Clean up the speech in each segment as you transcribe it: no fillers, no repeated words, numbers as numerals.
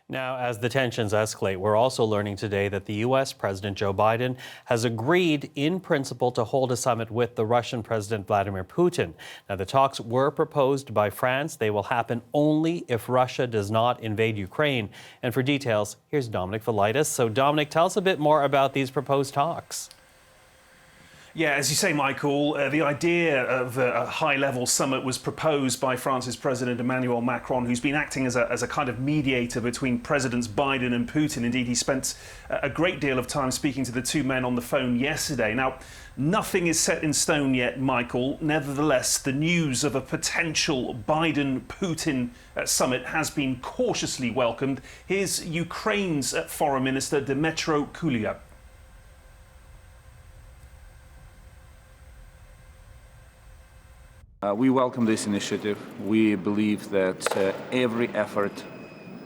Now, as the tensions escalate, we're also learning today that the U.S. President Joe Biden has agreed in principle to hold a summit with the Russian President Vladimir Putin. Now, the talks were proposed by France. They will happen only if Russia does not invade Ukraine. And for details, here's Dominic Velitis. So, Dominic, tell us a bit more about these proposed talks. Yeah, as you say, Michael, the idea of a high-level summit was proposed by France's President Emmanuel Macron, who's been acting as a kind of mediator between Presidents Biden and Putin. Indeed, he spent a great deal of time speaking to the two men on the phone yesterday. Now, nothing is set in stone yet, Michael. Nevertheless, the news of a potential Biden-Putin summit has been cautiously welcomed. Here's Ukraine's Foreign Minister Dmytro Kuleba. We welcome this initiative. We believe that every effort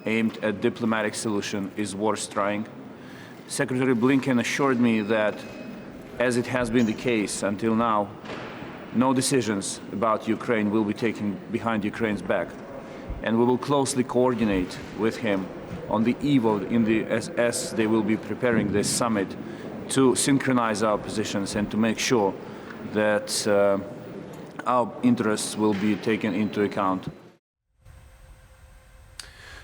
aimed at diplomatic solution is worth trying. Secretary Blinken assured me that, as it has been the case until now, no decisions about Ukraine will be taken behind Ukraine's back, and we will closely coordinate with him on the eve of, as they will be preparing this summit, to synchronize our positions and to make sure that our interests will be taken into account.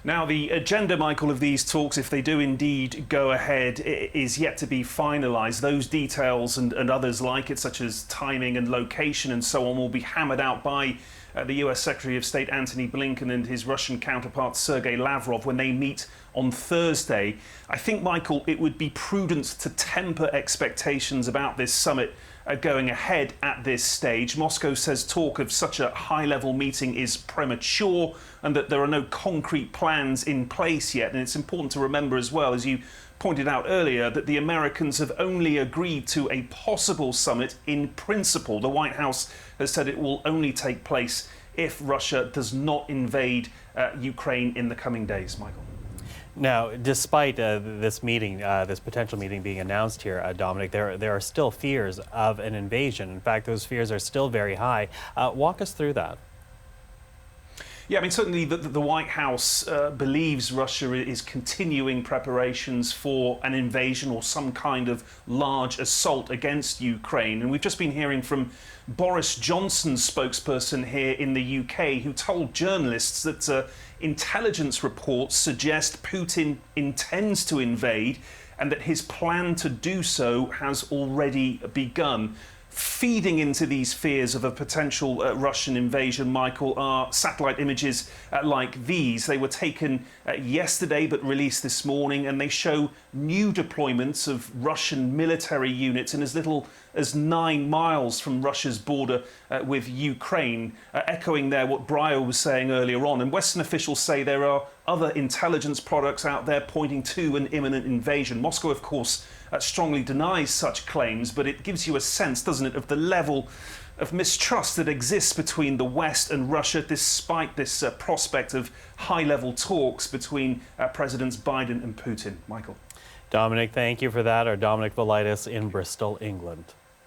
Now, the agenda, Michael, of these talks, if they do indeed go ahead, is yet to be finalised. Those details and others like it, such as timing and location and so on, will be hammered out by the US Secretary of State Antony Blinken and his Russian counterpart Sergei Lavrov when they meet on Thursday. I think, Michael, it would be prudent to temper expectations about this summit going ahead at this stage. Moscow says talk of such a high-level meeting is premature and that there are no concrete plans in place yet. And it's important to remember as well, as you pointed out earlier, that the Americans have only agreed to a possible summit in principle. The White House has said it will only take place if Russia does not invade Ukraine in the coming days, Michael. Now, despite this meeting, this potential meeting being announced here, Dominic, there are still fears of an invasion. In fact, those fears are still very high. Walk us through that. Yeah, I mean, certainly the White House believes Russia is continuing preparations for an invasion or some kind of large assault against Ukraine. And we've just been hearing from Boris Johnson's spokesperson here in the UK, who told journalists that intelligence reports suggest Putin intends to invade and that his plan to do so has already begun. Feeding into these fears of a potential Russian invasion, Michael, are satellite images like these. They were taken yesterday but released this morning, and they show new deployments of Russian military units in as little as 9 miles from Russia's border with Ukraine, echoing there what Breyer was saying earlier on. And Western officials say there are other intelligence products out there pointing to an imminent invasion. Moscow, of course, strongly denies such claims, but it gives you a sense, doesn't it, of the level of mistrust that exists between the West and Russia, despite this prospect of high-level talks between Presidents Biden and Putin. Michael. Dominic, thank you for that. Our Dominic Velitis in Bristol, England.